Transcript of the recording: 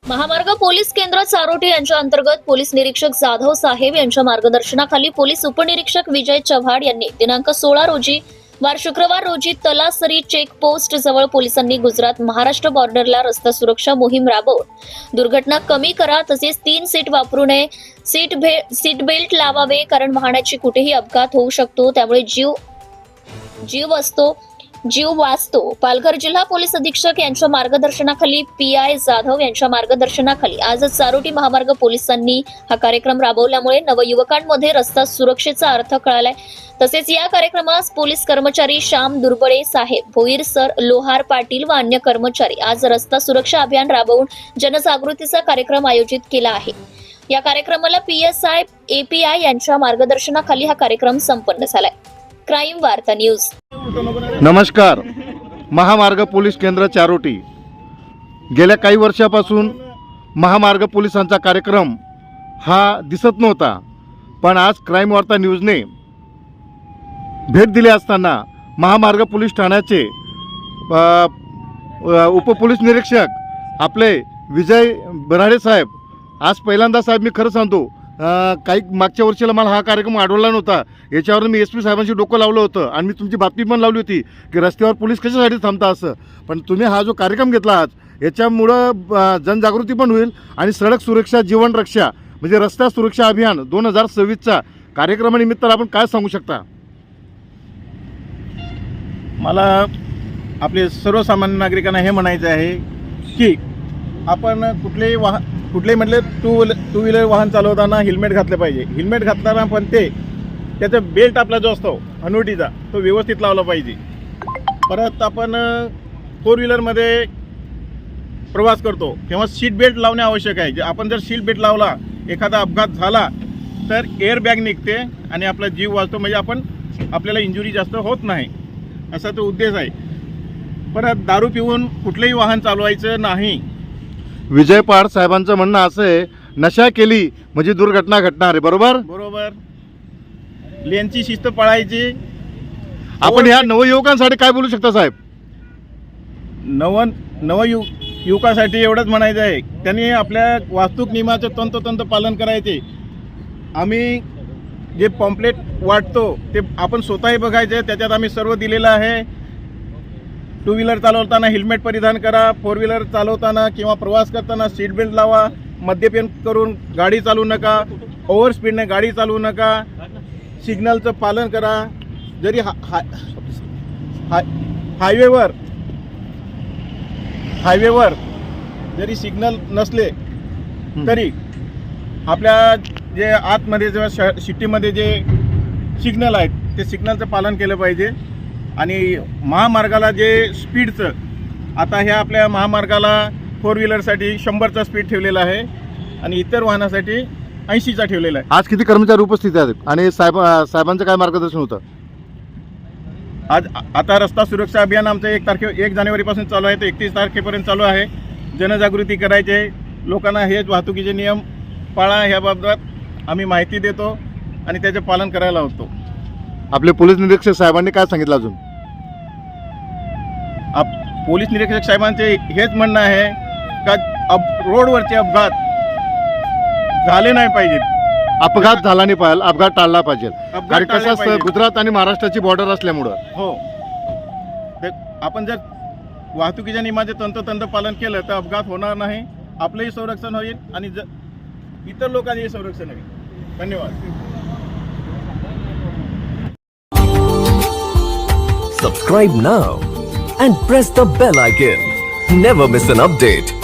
महामार्ग पोलीस केंद्र चारोटी यांच्या अंतर्गत पोलीस निरीक्षक जाधव साहेब यांच्या मार्गदर्शनाखाली पोलीस उपनिरीक्षक विजय चव्हाण यांनी दिनांक 16 रोजी वार शुक्रवार रोजी तलासरी चेक पोस्ट जवळ पोलिसांनी गुजरात महाराष्ट्र बॉर्डरला रस्ता सुरक्षा मोहीम राबवून दुर्घटना कमी करा तसेच 3 सीट वापरू नये, सीट बेल्ट लावावे कारण वाहनाची कुठेही अपघात होऊ शकतो त्यामुळे जीव वाचतो। पालघर जिल्हा पोलीस अधीक्षक यांच्या मार्गदर्शनाखाली पीआय जाधव यांच्या मार्गदर्शनाखाली आज चारोटी महामार्ग पोलिसांनी हा कार्यक्रम राबवल्यामुळे नवयुवकांमध्ये रस्ता सुरक्षेचा अर्थ कळालाय। तसेच या कार्यक्रमास पोलीस कर्मचारी श्याम दुर्बळे साहेब, भोईर सर, लोहार पाटील व अन्य कर्मचारी आज रस्ता सुरक्षा अभियान राबवून जनजागृतीचा कार्यक्रम आयोजित केला आहे। या कार्यक्रमाला पीएसआय एपीआय यांच्या मार्गदर्शनाखाली हा कार्यक्रम संपन्न झालाय। क्राईम वार्ता न्यूज। नमस्कार। महामार्ग पोलीस केंद्र चारोटी गेल्या काही वर्षापासून महामार्ग पोलिसांचा कार्यक्रम हा दिसत नव्हता, पण आज क्राईम वार्ता न्यूजने भेट दिली असताना महामार्ग पोलीस ठाण्याचे उपपोलीस निरीक्षक आपले विजय बराडे साहेब आज पहिल्यांदा साहेब मी खरं सांगतो काही मागच्या वर्षीला मला हा कार्यक्रम आढळला नव्हता, याच्यावर मी एसपी साहेबांशी डोकं लावलं होतं आणि मी तुमची बातमी पण लावली होती की रस्त्यावर पोलीस कशासाठी थांबता असं, पण तुम्ही हा जो कार्यक्रम घेतला आज याच्यामुळं जनजागृती पण होईल आणि सडक सुरक्षा जीवन रक्षा म्हणजे रस्ता सुरक्षा अभियान 2026चा कार्यक्रमानिमित्त आपण काय सांगू शकता? मला आपले सर्वसामान्य नागरिकांना हे म्हणायचं आहे की आपण कुठलेही म्हटले टू व्हीलर वाहन चालवताना हेल्मेट घातलं पाहिजे। हेल्मेट घातताना पण त्याचा बेल्ट आपला जो असतो हनुवटीचा तो व्यवस्थित लावला पाहिजे। परत आपण 4 व्हीलरमध्ये प्रवास करतो तेव्हा सीट बेल्ट लावणे आवश्यक आहे। आपण जर सीट बेल्ट लावला, एखादा अपघात झाला तर एअर बॅग निघते आणि आपला जीव वाचतो, म्हणजे आपल्याला इंजुरी जास्त होत नाही, असा तो उद्देश आहे। परत दारू पिऊन कुठलेही वाहन चालवायचं नाही। विजय पवार साहेबांचं म्हणणं असं आहे, नशा केली म्हणजे दुर्घटना घडणार आहे। बरोबर। लेनची शिस्त पाळायची। आपण ह्या नवयुवकांसाठी काय बोलू शकता साहेब? युवकासाठी एवढंच म्हणायचं आहे, त्यांनी आपल्या वाहतूक नियमाचं तंतोतंत पालन करायचे। आम्ही जे पॉम्पलेट वाटतो ते आपण स्वतःही बघायचे, त्याच्यात आम्ही सर्व दिलेलं आहे। 2 व्हीलर चालवताना हेल्मेट परिधान करा, 4 व्हीलर चालवताना किंवा प्रवास करताना सीट बेल्ट लावा, मद्यपान करून गाडी चालवू नका, ओव्हर स्पीडने गाडी चालवू नका, सिग्नलचं पालन करा। जरी हायवेवर जरी सिग्नल नसले तरी आपल्या जे आतमध्ये जेव्हा सिटीमध्ये जे सिग्नल आहेत ते सिग्नलचं पालन केलं पाहिजे। आणि महामार्गाला जे स्पीडचं, आता ह्या आपल्या महामार्गाला 4 व्हीलरसाठी 100चा स्पीड ठेवलेला आहे आणि इतर वाहनासाठी 80चा ठेवलेला आहे। आज किती कर्मचारी उपस्थित आहेत आणि साहेबांचं काय मार्गदर्शन होतं? आता रस्ता सुरक्षा अभियान आमचं 1 जानेवारीपासून चालू आहे, तर 31 तारखेपर्यंत चालू आहे। जनजागृती करायची आहे, लोकांना हेच वाहतुकीचे नियम पाळा ह्याबाबत आम्ही माहिती देतो आणि त्याचे पालन करायला होतो। आपले पोलीस निरीक्षक साहेबांनी काय सांगितलं अजून? पोलीस निरीक्षक साहेबांचे हेच म्हणणं आहे का रोडवरचे अपघात झाले नाही पाहिजेत, अपघात झाला नाही पाहिजे, अपघात टाळला पाहिजे। कारण कसं असतं, गुजरात आणि महाराष्ट्राची बॉर्डर असल्यामुळं हो, तर आपण जर वाहतुकीच्या नियमाचे तंतोतंत पालन केलं तर अपघात होणार नाही, आपलंही संरक्षण होईल आणि इतर लोकांचेही संरक्षण होईल। धन्यवाद। Subscribe now and press the bell icon. Never miss an update.